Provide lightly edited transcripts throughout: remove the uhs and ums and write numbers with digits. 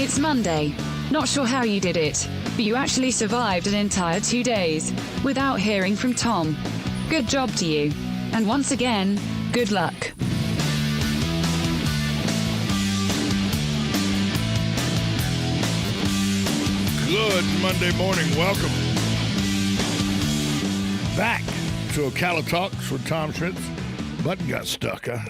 It's Monday. Not sure how you did it, but you actually survived an entire 2 days without hearing from Tom. Good job to you. And once again, good luck. Good Monday morning. Welcome back to Ocala Talks with Tom Schmitz. Button got stuck. I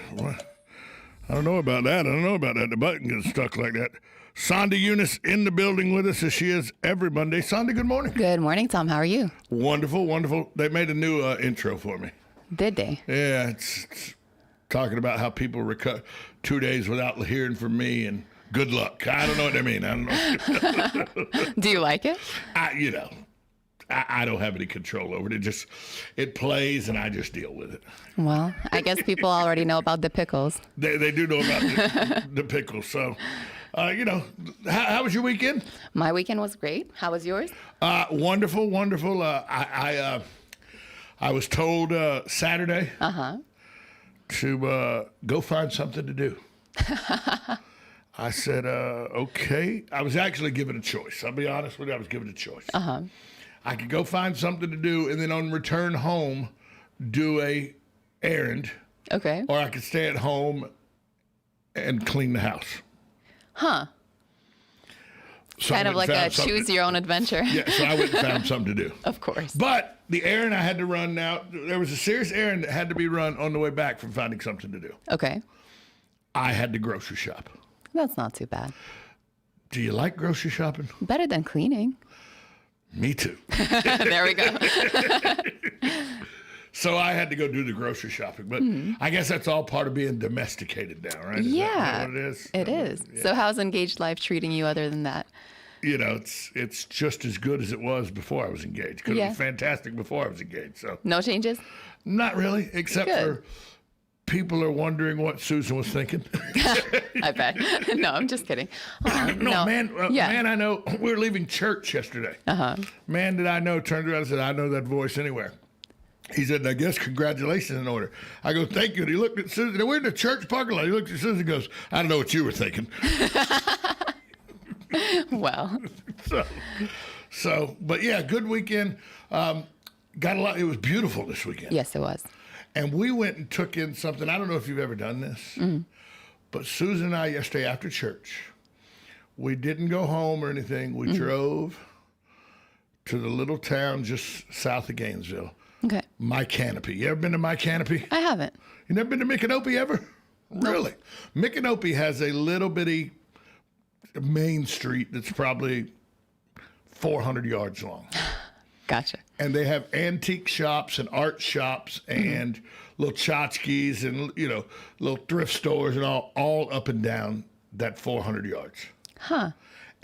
don't know about that. The button gets stuck like that. Sonda Eunice in the building with us as she is every Monday. Sonda, good morning. Good morning, Tom. How are you? Wonderful, wonderful. They made a new intro for me. Did they? Yeah, it's talking about how people recover 2 days without hearing from me and good luck. I don't know what they mean. I don't know. Do you like it? I don't have any control over it. It plays and I just deal with it. Well, I guess people already know about the pickles. They do know about the pickles. So, how was your weekend? My weekend was great. How was yours? Wonderful, wonderful. I was told Saturday to go find something to do. I said, okay. I was actually given a choice. I'll be honest with you. I was given a choice. I could go find something to do and then on return home, do a errand. Okay. Or I could stay at home and clean the house. Huh. So kind of like a choose your own adventure. Yeah, so I went and found something to do. Of course. But the errand I had to run now, there was a serious errand that had to be run on the way back from finding something to do. Okay. I had to grocery shop. That's not too bad. Do you like grocery shopping? Better than cleaning. Me too. There we go. So I had to go do the grocery shopping. But I guess that's all part of being domesticated now, right? Is that what it is? It is. Yeah. So how's engaged life treating you other than that? It's just as good as it was before I was engaged. It was fantastic before I was engaged. So no changes? Not really, except for people are wondering what Susan was thinking. I bet. No, I'm just kidding. Man, I know. We were leaving church yesterday. Man, did I know, turned around and said, I know that voice anywhere. He said, I guess congratulations in order. I go, thank you. And he looked at Susan. We're in the church parking lot. He looked at Susan and goes, I don't know what you were thinking. Well. But yeah, good weekend. Got a lot. It was beautiful this weekend. Yes, it was. And we went and took in something. I don't know if you've ever done this, but Susan and I yesterday after church, we didn't go home or anything. We drove to the little town just south of Gainesville. Okay. My Canopy. You ever been to My Canopy? I haven't. You never been to Micanopy ever? No. Really? Micanopy has a little bitty main street that's probably 400 yards long. Gotcha. And they have antique shops and art shops and little tchotchkes and, little thrift stores and all up and down that 400 yards. Huh.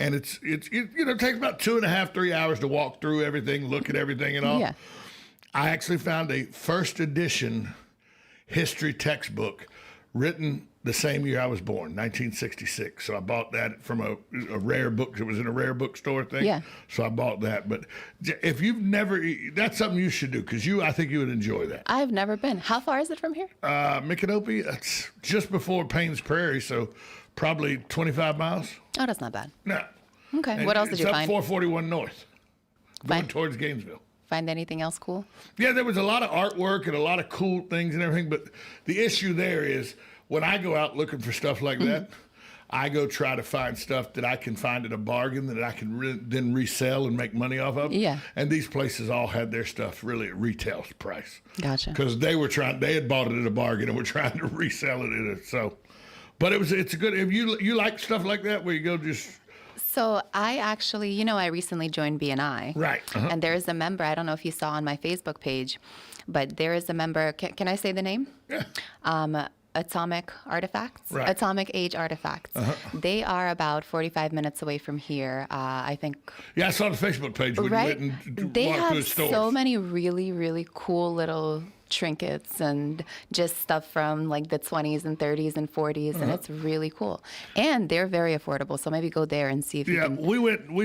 And it takes about 2.5, 3 hours to walk through everything, look at everything and all. Yeah. I actually found a first edition history textbook written the same year I was born, 1966. So I bought that from a rare book. It was in a rare bookstore thing. Yeah. So I bought that. But if you've never, that's something you should do because I think you would enjoy that. I've never been. How far is it from here? Micanopy, that's just before Paynes Prairie, so probably 25 miles. Oh, that's not bad. No. Okay. And what else did you find? It's up 441 North, going towards Gainesville. Find anything else cool? Yeah, there was a lot of artwork and a lot of cool things and everything. But the issue there is when I go out looking for stuff like that, I go try to find stuff that I can find at a bargain that I can then resell and make money off of. Yeah. And these places all had their stuff really at retail price. Gotcha. Because they had bought it at a bargain and were trying to resell it at it. So, but it's a good. If you like stuff like that where you go just. So I actually, I recently joined BNI. Right. And there is a member, I don't know if you saw on my Facebook page, but there is a member, can I say the name? Yeah. Atomic Artifacts, right. Atomic Age Artifacts. They are about 45 minutes away from here, I think. Yeah, I saw the Facebook page when you went and they walked have through the stores. So many really, really cool little trinkets and just stuff from like the 20s and 30s and 40s, and it's really cool. And they're very affordable, so maybe go there and see if you can. We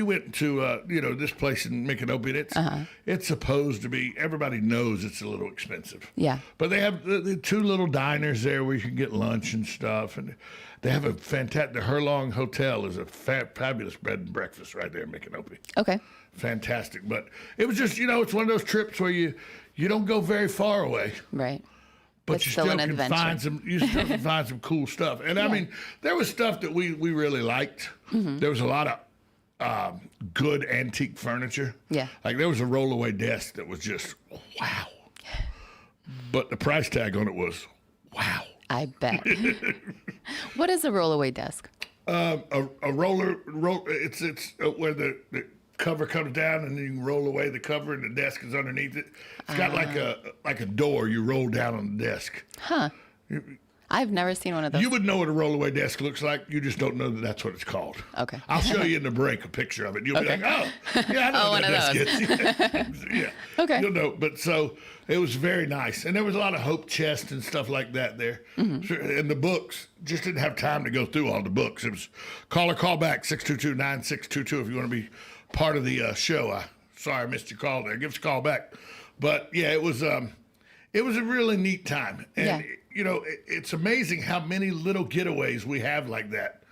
went to this place in Micanopy. It's supposed to be. Everybody knows it's a little expensive. Yeah. But they have the two little diners there where you can get lunch and stuff, and they have a fantastic. The Herlong Hotel is a fabulous bed and breakfast right there in Micanopy. Okay. Fantastic, but it was just it's one of those trips where you don't go very far away. Right. But It's you still still an can adventure. find some cool stuff. And I mean, there was stuff that we really liked. There was a lot of good antique furniture. Yeah. Like there was a rollaway desk that was just wow. But the price tag on it was wow. I bet. What is a rollaway desk? A roller. It's where the cover comes down and then you can roll away the cover and the desk is underneath it. It's got like a door you roll down on the desk. Huh. I've never seen one of those. You would know what a rollaway desk looks like. You just don't know that that's what it's called. Okay. I'll show you in the break a picture of it. You'll be like, oh, yeah, I know what that desk is. Yeah. Okay. You'll know. But so it was very nice. And there was a lot of hope chest and stuff like that there. And the books, just didn't have time to go through all the books. It was call back 622-9622 if you want to be part of the show. Sorry I missed your call there. Give us a call back. But yeah, it was a really neat time. And it's amazing how many little getaways we have like that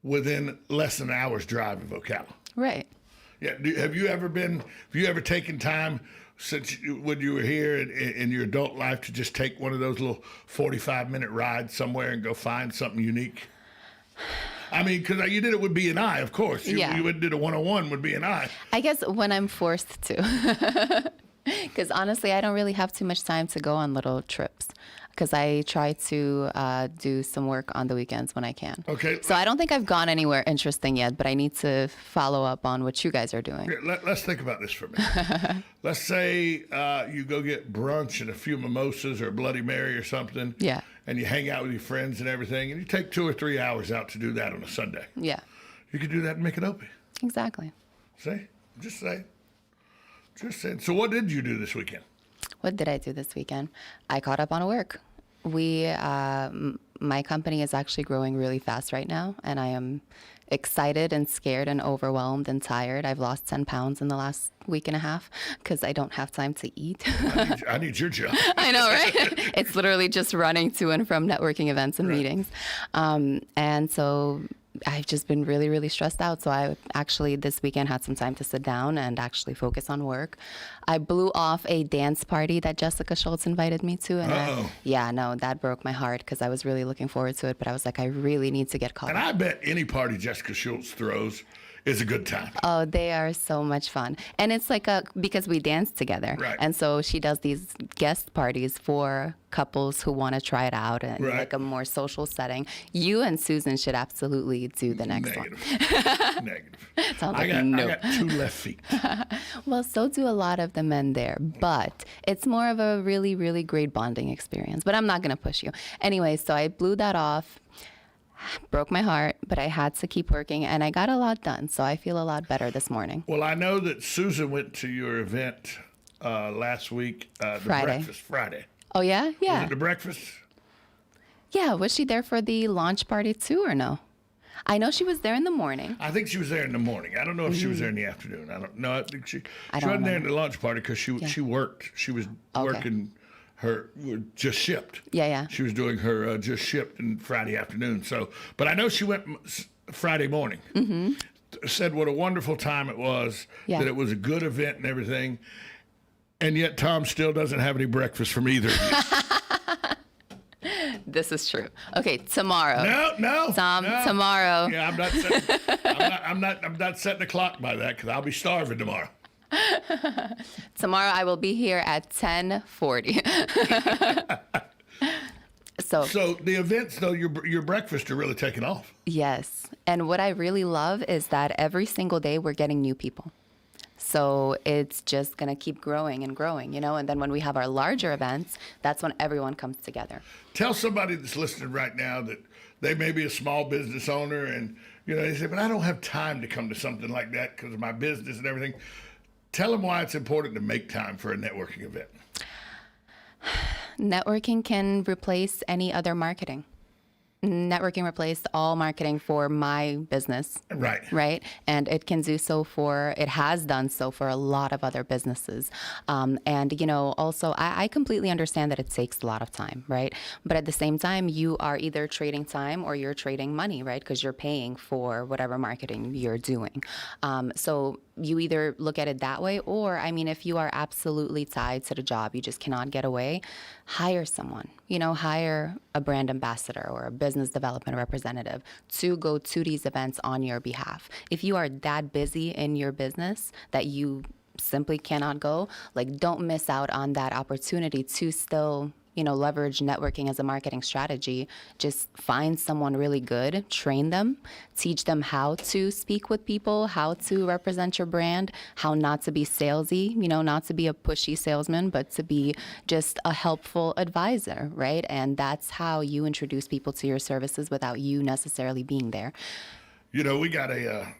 within less than an hour's drive of Ocala. Right. Yeah. Have you ever taken time when you were here in your adult life to just take one of those little 45-minute rides somewhere and go find something unique? I mean, because you did it with B&I, of course. You did a 101 with B&I. I guess when I'm forced to. Because honestly, I don't really have too much time to go on little trips. Because I try to do some work on the weekends when I can. Okay. So I don't think I've gone anywhere interesting yet, but I need to follow up on what you guys are doing. Here, let's think about this for a minute. Let's say you go get brunch and a few mimosas or a Bloody Mary or something. Yeah. And you hang out with your friends and everything, and you take 2 or 3 hours out to do that on a Sunday. Yeah. You could do that in Micanopy. Exactly. See? Just saying. So what did you do this weekend? What did I do this weekend? I caught up on work. My company is actually growing really fast right now, and I am excited and scared and overwhelmed and tired. I've lost 10 pounds in the last week and a half because I don't have time to eat. I need your job. I know, right? It's literally just running to and from networking events and meetings. And so I've just been really, really stressed out. So I actually this weekend had some time to sit down and actually focus on work. I blew off a dance party that Jessica Schultz invited me to. And that broke my heart because I was really looking forward to it. But I was like, I really need to get caught up. And I bet any party Jessica Schultz throws is a good time. Oh, they are so much fun. And it's like because we dance together. Right. And so she does these guest parties for couples who want to try it out in like a more social setting. You and Susan should absolutely do the next one. Negative. Sounds like I no. got 2 left feet. Well, so do a lot of the men there, but it's more of a really, really great bonding experience. But I'm not going to push you. Anyway, so I blew that off. Broke my heart, but I had to keep working, and I got a lot done, so I feel a lot better this morning. Well, I know that Susan went to your event last week, the Breakfast Friday. Oh, yeah? Yeah. Was it the breakfast? Yeah. Was she there for the launch party, too, or no? I know she was there in the morning. I think she was there in the morning. I don't know if she was there in the afternoon. I don't know. I think she wasn't there in the lunch party because she worked. She was working her just shipped. Yeah. She was doing her just shipped in Friday afternoon. So, but I know she went Friday morning. Mm-hmm. Said what a wonderful time it was. Yeah. That it was a good event and everything. And yet Tom still doesn't have any breakfast from either of you. This is true. Okay, tomorrow. No, Tom, no. tomorrow. Yeah, I'm not setting the clock by that because I'll be starving tomorrow. Tomorrow I will be here at 10:40. So the events, though, your breakfasts are really taking off. Yes. And what I really love is that every single day we're getting new people. So it's just going to keep growing and growing, And then when we have our larger events, that's when everyone comes together. Tell somebody that's listening right now that they may be a small business owner and, they say, but I don't have time to come to something like that because of my business and everything. Tell them why it's important to make time for a networking event. Networking can replace any other marketing. Networking replaced all marketing for my business. Right. And it can do so it has done so for a lot of other businesses. And, also, I completely understand that it takes a lot of time, right? But at the same time, you are either trading time or you're trading money, right? Because you're paying for whatever marketing you're doing. So you either look at it that way, or, if you are absolutely tied to the job, you just cannot get away, hire someone, hire a brand ambassador or a business development representative to go to these events on your behalf. If you are that busy in your business that you simply cannot go, don't miss out on that opportunity to still leverage networking as a marketing strategy. Just find someone really good, train them, teach them how to speak with people, how to represent your brand, how not to be salesy, not to be a pushy salesman, but to be just a helpful advisor, right? And that's how you introduce people to your services without you necessarily being there. We got a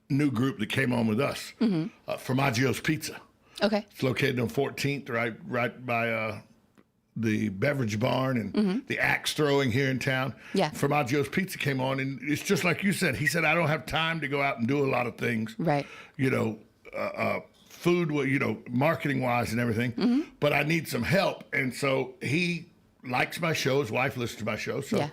new group that came on with us, Formaggio's Pizza. Okay. It's located on 14th, right by the Beverage Barn and the axe throwing here in town. Yeah. Formaggio's Pizza came on, and it's just like you said. He said, I don't have time to go out and do a lot of things. Right. Food, marketing-wise and everything, but I need some help. And so he likes my show. His wife listens to my show. So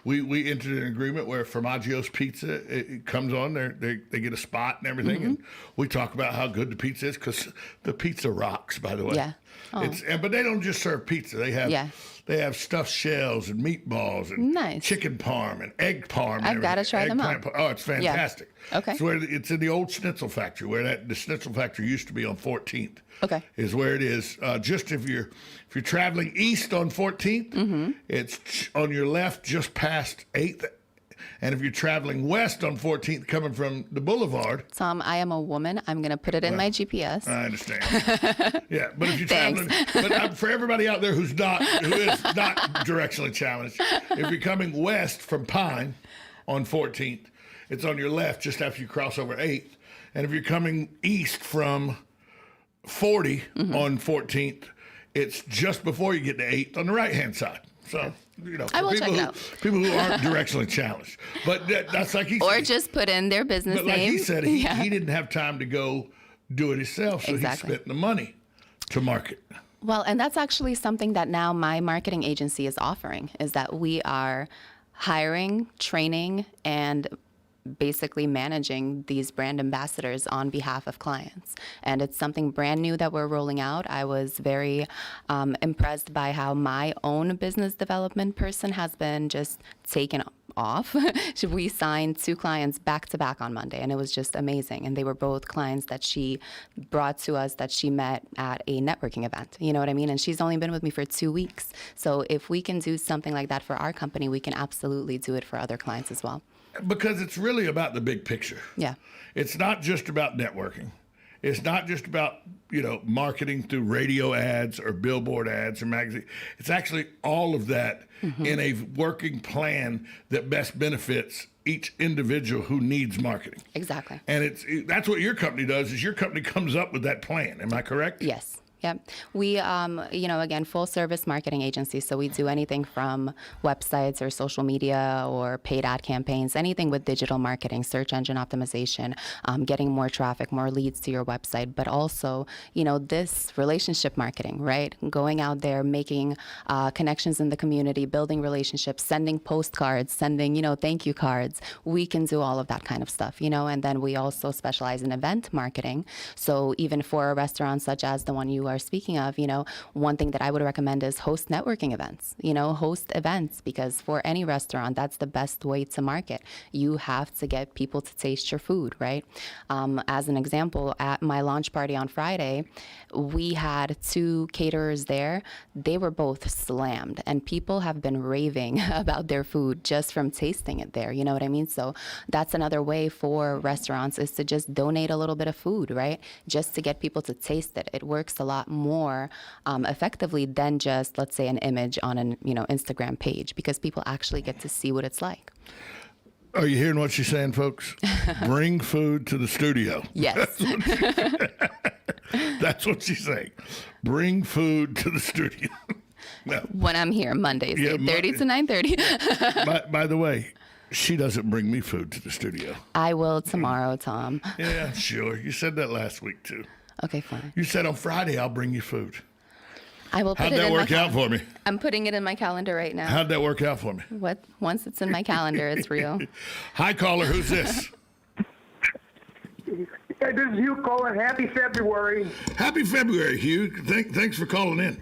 we entered an agreement where Formaggio's Pizza, it comes on, they get a spot and everything, and we talk about how good the pizza is, because the pizza rocks, by the way. Yeah. Oh. But they don't just serve pizza. They have stuffed shells and meatballs and chicken parm and egg parm. I've got to try them out. Oh, it's fantastic. Yeah. Okay. It's in the old Schnitzel factory, where the Schnitzel factory used to be on 14th. Okay. Is where it is. Just if you're traveling east on 14th, it's on your left just past 8th. And if you're traveling west on 14th, coming from the boulevard. Tom, I am a woman. I'm going to put it in my GPS. I understand. Yeah, but if you're traveling, for everybody out there who is not directionally challenged, if you're coming west from Pine on 14th, it's on your left just after you cross over 8th. And if you're coming east from 40 on 14th, it's just before you get to 8th on the right-hand side. So, I will check it out. People who aren't directionally challenged. But that's like he said. Or just put in their business name. But like he said, he didn't have time to go do it himself, so he spent the money to market. Well, and that's actually something that now my marketing agency is offering, is that we are hiring, training, and basically managing these brand ambassadors on behalf of clients. And it's something brand new that we're rolling out. I was very impressed by how my own business development person has been just taken off. We signed 2 clients back to back on Monday, and it was just amazing. And they were both clients that she brought to us that she met at a networking event. You know what I mean? And she's only been with me for 2 weeks. So if we can do something like that for our company, we can absolutely do it for other clients as well. Because it's really about the big picture. Yeah. It's not just about networking. It's not just about, marketing through radio ads or billboard ads or magazine. It's actually all of that in a working plan that best benefits each individual who needs marketing. Exactly. And that's what your company does, is your company comes up with that plan. Am I correct? Yes. Yep. We, again, full service marketing agency. So we do anything from websites or social media or paid ad campaigns, anything with digital marketing, search engine optimization, getting more traffic, more leads to your website, but also, this relationship marketing, right? Going out there, making connections in the community, building relationships, sending postcards, sending, thank you cards. We can do all of that kind of stuff, and then we also specialize in event marketing. So even for a restaurant such as the one you are speaking of, one thing that I would recommend is host networking events, host events, because for any restaurant, that's the best way to market. You have to get people to taste your food, right? As an example, at my launch party on Friday, we had 2 caterers there. They were both slammed, and people have been raving about their food just from tasting it there. You know what I mean? So that's another way for restaurants, is to just donate a little bit of food, right? Just to get people to taste it. It works a lot more effectively than just, let's say, an image on an Instagram page, because people actually get to see what it's like. Are you hearing what she's saying, folks? Bring food to the studio. Yes. That's what she's saying. Bring food to the studio. No. When I'm here, Mondays, 8:30 to 9:30. By the way, she doesn't bring me food to the studio. I will tomorrow, Tom. Yeah, sure. You said that last week, too. Okay, fine. You said on Friday, I'll bring you food. I will put How'd it that in work my out for me? I'm putting it in my calendar right now. How'd that work out for me? Once it's in my calendar, it's real. Hi, caller. Who's this? Hey, this is Hugh calling. Happy February. Happy February, Hugh. Thanks for calling in.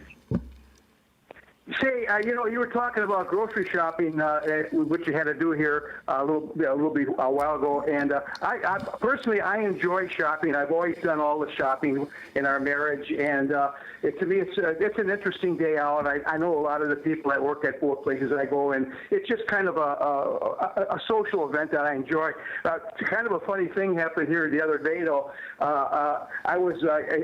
Say, you were talking about grocery shopping, which you had to do here a while ago, and I personally enjoy shopping. I've always done all the shopping in our marriage, and to me, it's an interesting day out. I know a lot of the people that work at both places I go, and it's just kind of a social event that I enjoy. Kind of a funny thing happened here the other day, though. I was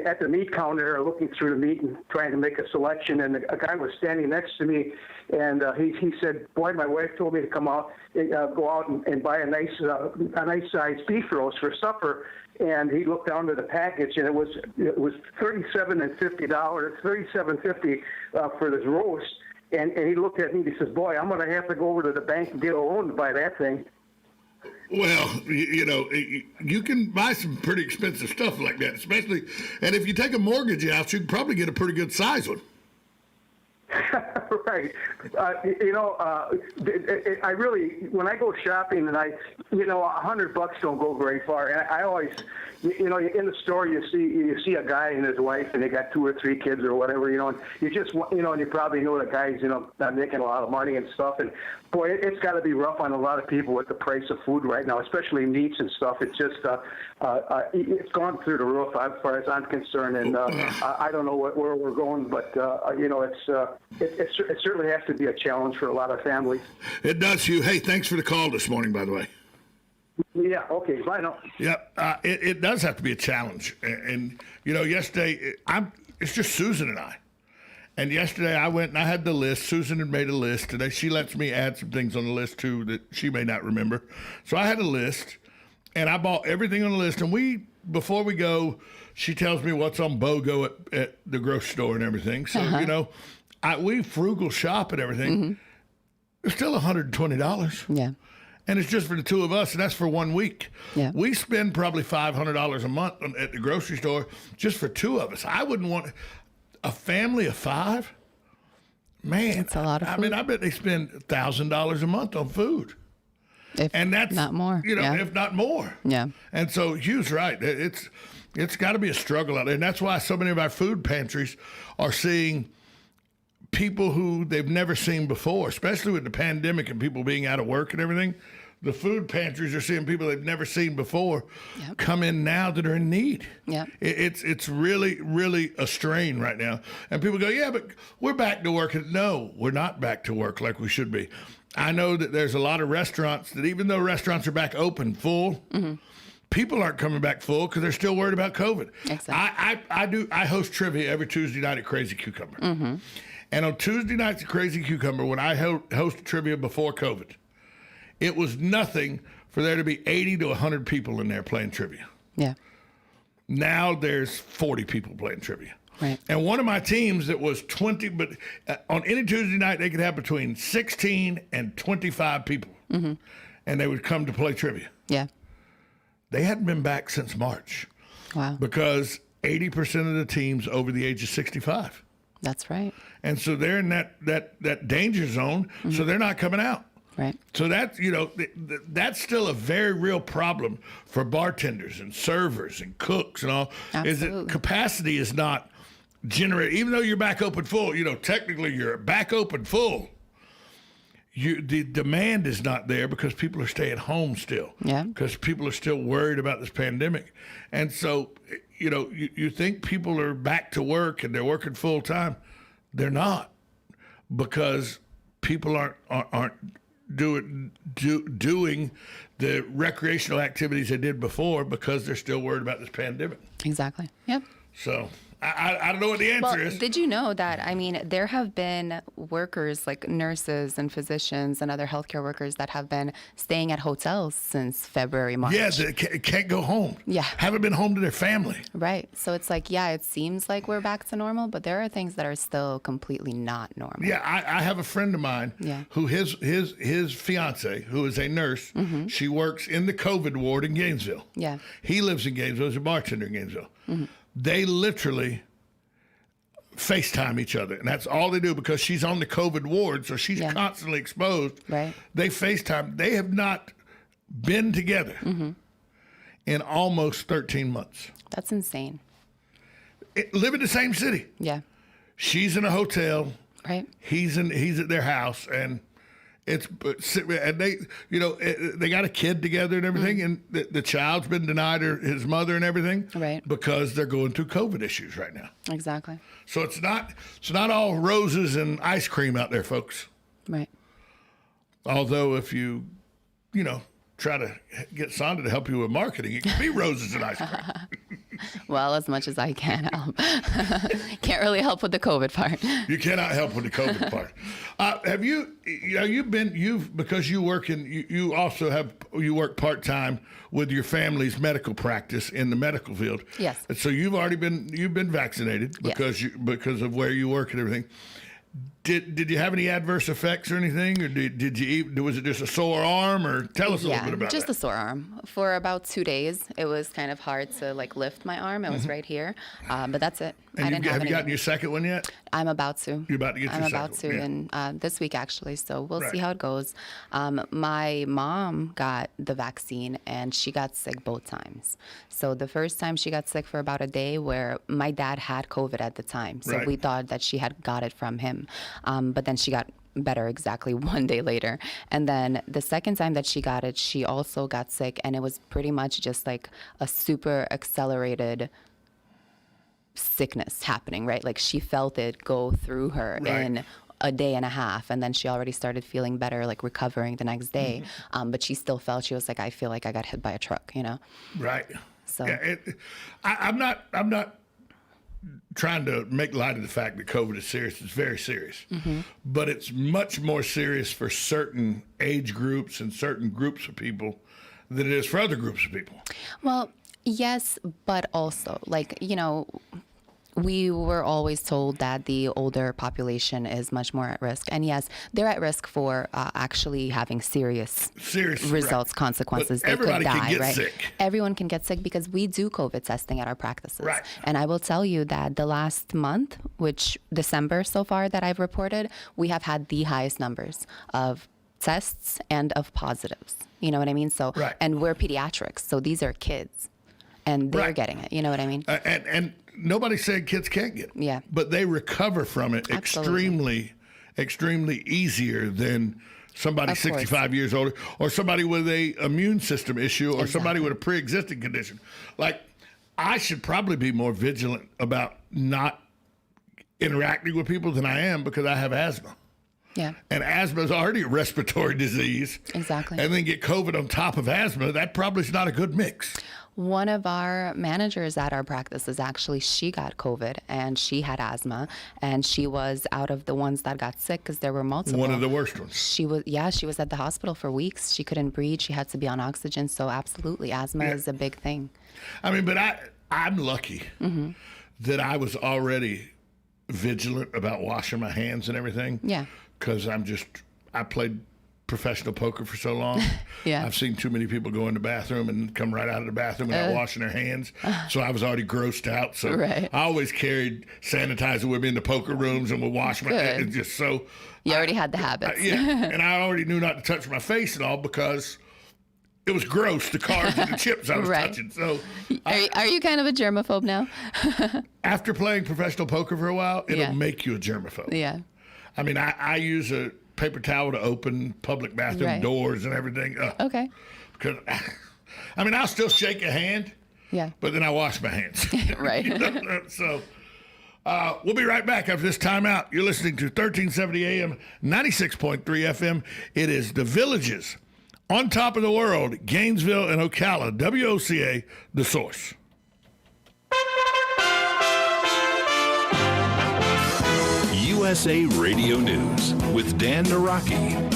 at the meat counter looking through the meat and trying to make a selection, and a guy was standing next to me, and he said, "Boy, my wife told me to come out, go out and buy a nice sized beef roast for supper." And he looked down to the package, and it was $37.50 for this roast. And he looked at me and he says, "Boy, I'm going to have to go over to the bank and get a loan to buy that thing." Well, you can buy some pretty expensive stuff like that, especially, and if you take a mortgage out, you can probably get a pretty good size one. Right. I really, when I go shopping, and $100 don't go very far. And I always, in the store, you see a guy and his wife, and they got 2 or 3 kids or whatever, and you just, and you probably know the guy's, not making a lot of money and stuff. And boy, it's got to be rough on a lot of people with the price of food right now, especially meats and stuff. It's just, it's gone through the roof as far as I'm concerned. And I don't know where we're going, but it certainly has to be a challenge for a lot of families. It does, Hugh. Hey, thanks for the call this morning, by the way. Yeah, okay, bye now. Yeah, it does have to be a challenge. And yesterday, it's just Susan and I. And yesterday I went and I had the list. Susan had made a list. Today she lets me add some things on the list, too, that she may not remember. So I had a list, and I bought everything on the list. And before we go, she tells me what's on BOGO at the grocery store and everything. So, we frugal shop and everything. Mm-hmm. It's still $120. Yeah. And it's just for the 2 of us, and that's for 1 week. Yeah. We spend probably $500 a month at the grocery store just for 2 of us. I wouldn't want a family of 5. Man, it's a lot of food. I mean, I bet they spend $1,000 a month on food. And that's not more. If not more. Yeah. And so Hugh's right. It's got to be a struggle out there. And that's why so many of our food pantries are seeing people who they've never seen before, especially with the pandemic and people being out of work and everything. The food pantries are seeing people they've never seen before come in now that are in need. Yeah, it's really, really a strain right now. And people go, yeah, but we're back to work. No, we're not back to work like we should be. I know that there's a lot of restaurants that even though restaurants are back open full, people aren't coming back full because they're still worried about COVID. Exactly. I host trivia every Tuesday night at Crazy Cucumber. Mm-hmm. And on Tuesday nights at Crazy Cucumber, when I hosted trivia before COVID, it was nothing for there to be 80 to 100 people in there playing trivia. Yeah. Now there's 40 people playing trivia. Right. And one of my teams that was 20, but on any Tuesday night, they could have between 16 and 25 people. Mm-hmm. And they would come to play trivia. Yeah. They hadn't been back since March. Wow. Because 80% of the team's over the age of 65. That's right. And so they're in that danger zone, so they're not coming out. Right. So that's, that's still a very real problem for bartenders and servers and cooks and all. Absolutely. Is that capacity is not generated. Even though you're back open full, technically you're back open full. The demand is not there because people are staying home still. Yeah. Because people are still worried about this pandemic. And so, you think people are back to work and they're working full time. They're not, because people aren't doing the recreational activities they did before because they're still worried about this pandemic. Exactly. Yep. So I don't know what the answer is. Did you know that, I mean, there have been workers like nurses and physicians and other healthcare workers that have been staying at hotels since February, March. Yeah, they can't go home. Yeah. Haven't been home to their family. Right. So it's like, yeah, it seems like we're back to normal, but there are things that are still completely not normal. Yeah, I have a friend of mine who his fiance, who is a nurse, she works in the COVID ward in Gainesville. Yeah. He lives in Gainesville, he's a bartender in Gainesville. They literally FaceTime each other, and that's all they do because she's on the COVID ward, so she's constantly exposed. Right. They FaceTime. They have not been together in almost 13 months. That's insane. Live in the same city. Yeah. She's in a hotel. Right. He's at their house, and they they got a kid together and everything, and the child's been denied his mother and everything, right? Because they're going through COVID issues right now. Exactly. So it's not all roses and ice cream out there, folks. Right. Although if you try to get Sonda to help you with marketing, it can be roses and ice cream. Well, as much as I can help. Can't really help with the COVID part. You cannot help with the COVID part. Have because you work you work part-time with your family's medical practice in the medical field. Yes. So you've been vaccinated because of where you work and everything. Did you have any adverse effects or anything, or did you eat? Was it just a sore arm, or tell us a little bit about just that. a sore arm. For about 2 days, it was kind of hard to lift my arm. It was right here, but that's it. And have you gotten your second one yet? I'm about to. You're about to get your second one. I'm about to, and this week actually. So we'll Right. see how it goes. My mom got the vaccine, and she got sick both times. So the first time she got sick for about a day, where my dad had COVID at the time, so Right. we thought that she had got it from him. But then she got better exactly 1 day later. And then the second time that she got it, she also got sick, and it was pretty much just like a super accelerated sickness happening, right? Like she felt it go through her Right. in a day and a half, and then she already started feeling better, like recovering the next day. But she still felt, she was like, I feel like I got hit by a truck, Right. So Yeah, I'm not trying to make light of the fact that COVID is serious. It's very serious. But it's much more serious for certain age groups and certain groups of people than it is for other groups of people. Well, yes, but also, we were always told that the older population is much more at risk. And yes, they're at risk for actually having serious results, right. consequences. But they everybody could die, can get right? sick. Everyone can get sick because we do COVID testing at our practices. Right. And I will tell you that the last month, which December so far that I've reported, we have had the highest numbers of tests and of positives. You know what I mean? So, right. And we're pediatrics, so these are kids. And they're Right. getting it. You know what I mean? And nobody said kids can't get it. Yeah. But they recover from it Absolutely. extremely easier than somebody Of course. 65 years older, or somebody with a immune system issue, or somebody Exactly. with a pre-existing condition. Like, I should probably be more vigilant about not interacting with people than I am, because I have asthma. Yeah. And asthma is already a respiratory disease. Exactly. And then get COVID on top of asthma, that probably is not a good mix. One of our managers at our practices, actually, she got COVID and she had asthma, and she was out of the ones that got sick because there were multiple. One of the worst ones. She was at the hospital for weeks. She couldn't breathe. She had to be on oxygen. So absolutely, asthma is a big thing. I mean, but I'm lucky that I was already vigilant about washing my hands and everything. Yeah. Because I played professional poker for so long. Yeah. I've seen too many people go in the bathroom and come right out of the bathroom without washing their hands. So I was already grossed out. So Right. I always carried sanitizer with me in the poker rooms and would wash my hands. Good. Just so. You already had the habits. And I already knew not to touch my face at all because it was gross, the cards and the chips I was Right. touching. So Are you kind of a germaphobe now? after playing professional poker for a while, it'll make you a germaphobe. Yeah. I mean, I use a paper towel to open public bathroom Right. doors and everything. Okay. Because, I mean, I'll still shake a hand, Yeah. but then I wash my hands. Right. So we'll be right back after this timeout. You're listening to 1370 AM, 96.3 FM. It is The Villages, on top of the world, Gainesville and Ocala, WOCA, The Source. USA Radio News with Dan Naraki.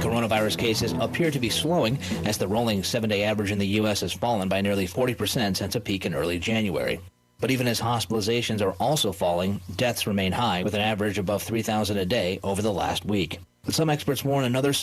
Coronavirus cases appear to be slowing as the rolling 7-day average in the U.S. has fallen by nearly 40% since a peak in early January. But even as hospitalizations are also falling, deaths remain high, with an average above 3,000 a day over the last week. But some experts warn another